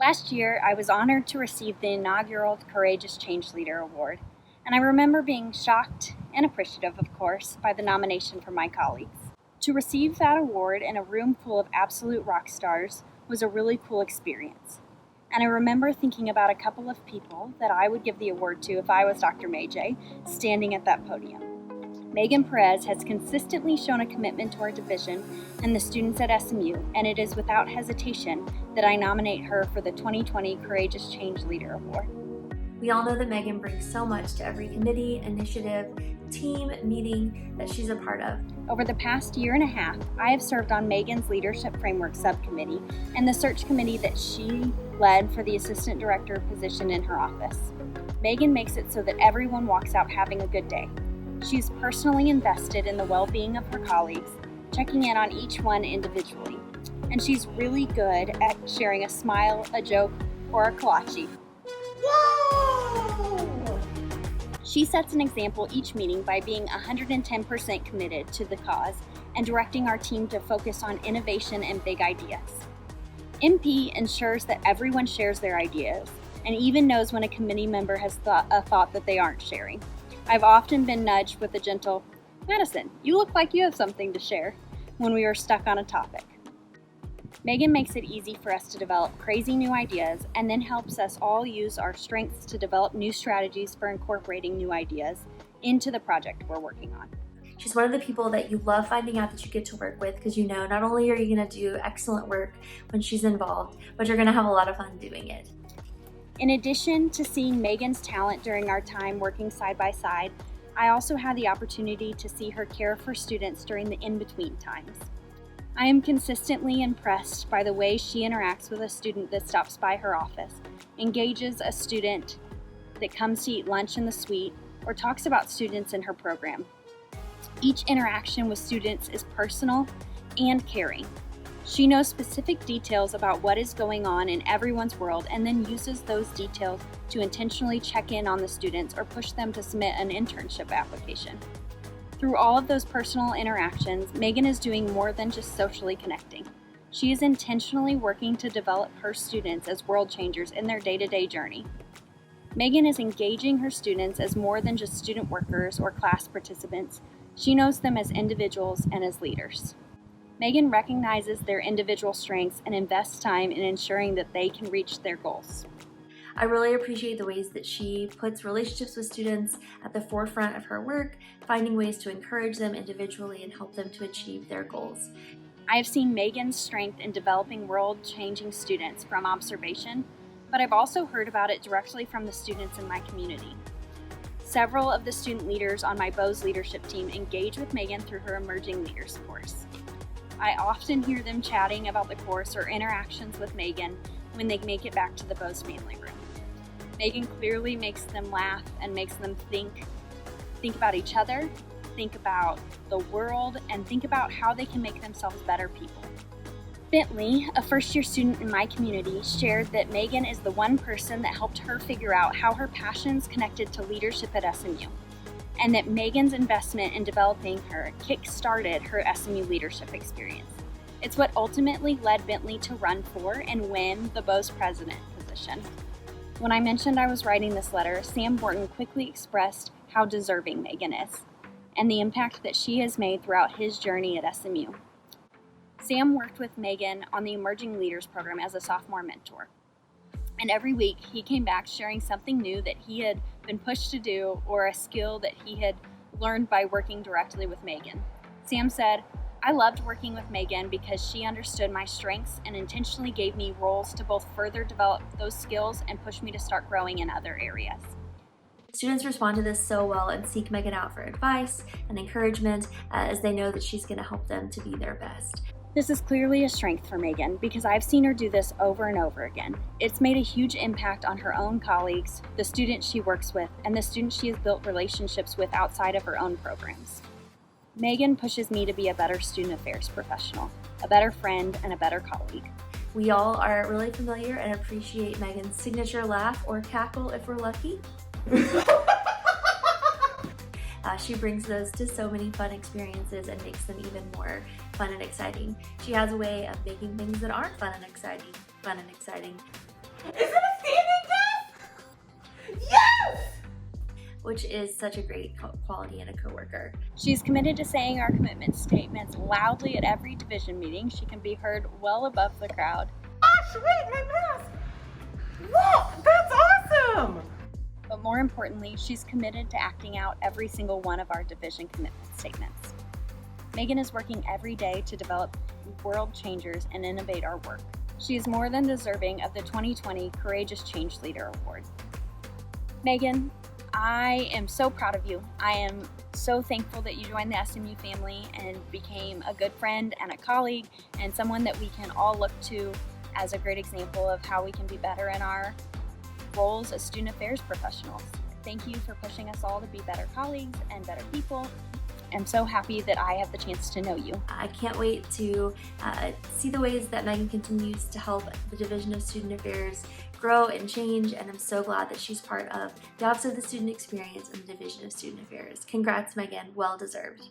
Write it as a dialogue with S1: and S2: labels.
S1: Last year, I was honored to receive the inaugural Courageous Change Leader Award, and I remember being shocked and appreciative, of course, by the nomination from my colleagues. To receive that award in a room full of absolute rock stars was a really cool experience. And I remember thinking about a couple of people that I would give the award to if I was Dr. May standing at that podium. Meghan Perez has consistently shown a commitment to our division and the students at SMU, and it is without hesitation that I nominate her for the 2020 Courageous Change Leader Award.
S2: We all know that Meghan brings so much to every committee, initiative, team, meeting that she's a part of.
S1: Over the past year and a half, I have served on Meghan's Leadership Framework Subcommittee and the search committee that she led for the Assistant Director position in her office. Meghan makes it so that everyone walks out having a good day. She's personally invested in the well-being of her colleagues, checking in on each one individually. And she's really good at sharing a smile, a joke, or a kolache.
S2: Whoa!
S1: She sets an example each meeting by being 110% committed to the cause and directing our team to focus on innovation and big ideas. MP ensures that everyone shares their ideas and even knows when a committee member has a thought that they aren't sharing. I've often been nudged with a gentle, "Madison, you look like you have something to share," when we are stuck on a topic. Meghan makes it easy for us to develop crazy new ideas and then helps us all use our strengths to develop new strategies for incorporating new ideas into the project we're working on.
S2: She's one of the people that you love finding out that you get to work with because you know not only are you going to do excellent work when she's involved, but you're going to have a lot of fun doing it.
S1: In addition to seeing Meghan's talent during our time working side by side, I also had the opportunity to see her care for students during the in-between times. I am consistently impressed by the way she interacts with a student that stops by her office, engages a student that comes to eat lunch in the suite, or talks about students in her program. Each interaction with students is personal and caring. She knows specific details about what is going on in everyone's world and then uses those details to intentionally check in on the students or push them to submit an internship application. Through all of those personal interactions, Meghan is doing more than just socially connecting. She is intentionally working to develop her students as world changers in their day-to-day journey. Meghan is engaging her students as more than just student workers or class participants. She knows them as individuals and as leaders. Meghan recognizes their individual strengths and invests time in ensuring that they can reach their goals.
S2: I really appreciate the ways that she puts relationships with students at the forefront of her work, finding ways to encourage them individually and help them to achieve their goals.
S1: I have seen Meghan's strength in developing world-changing students from observation, but I've also heard about it directly from the students in my community. Several of the student leaders on my BOWS leadership team engage with Meghan through her Emerging Leaders course. I often hear them chatting about the course or interactions with Meghan when they make it back to the BOWS family room. Meghan clearly makes them laugh and makes them think about each other, think about the world, and think about how they can make themselves better people. Bentley, a first-year student in my community, shared that Meghan is the one person that helped her figure out how her passions connected to leadership at SMU, and that Meghan's investment in developing her kick-started her SMU leadership experience. It's what ultimately led Bentley to run for and win the BOWS president position. When I mentioned I was writing this letter, Sam Borton quickly expressed how deserving Meghan is, and the impact that she has made throughout his journey at SMU. Sam worked with Meghan on the Emerging Leaders program as a sophomore mentor. And every week he came back sharing something new that he had been pushed to do or a skill that he had learned by working directly with Meghan. Sam said, "I loved working with Meghan because she understood my strengths and intentionally gave me roles to both further develop those skills and push me to start growing in other areas."
S2: Students respond to this so well and seek Meghan out for advice and encouragement as they know that she's going to help them to be their best.
S1: This is clearly a strength for Meghan because I've seen her do this over and over again. It's made a huge impact on her own colleagues, the students she works with, and the students she has built relationships with outside of her own programs. Meghan pushes me to be a better student affairs professional, a better friend, and a better colleague.
S2: We all are really familiar and appreciate Meghan's signature laugh or cackle if we're lucky. She brings those to so many fun experiences and makes them even more fun and exciting. She has a way of making things that aren't fun and exciting.
S3: Is it a standing desk? Yes!
S2: Which is such a great quality in a coworker.
S1: She's committed to saying our commitment statements loudly at every division meeting. She can be heard well above the crowd.
S3: Gosh, wait, my mask! Look, that's awesome!
S1: But more importantly, she's committed to acting out every single one of our division commitment statements. Meghan is working every day to develop world changers and innovate our work. She is more than deserving of the 2020 Courageous Change Leader Award. Meghan, I am so proud of you. I am so thankful that you joined the SMU family and became a good friend and a colleague and someone that we can all look to as a great example of how we can be better in our roles as student affairs professionals. Thank you for pushing us all to be better colleagues and better people. I'm so happy that I have the chance to know you.
S2: I can't wait to see the ways that Meghan continues to help the Division of Student Affairs grow and change, and I'm so glad that she's part of the Office of the Student Experience and the Division of Student Affairs. Congrats, Meghan, well deserved.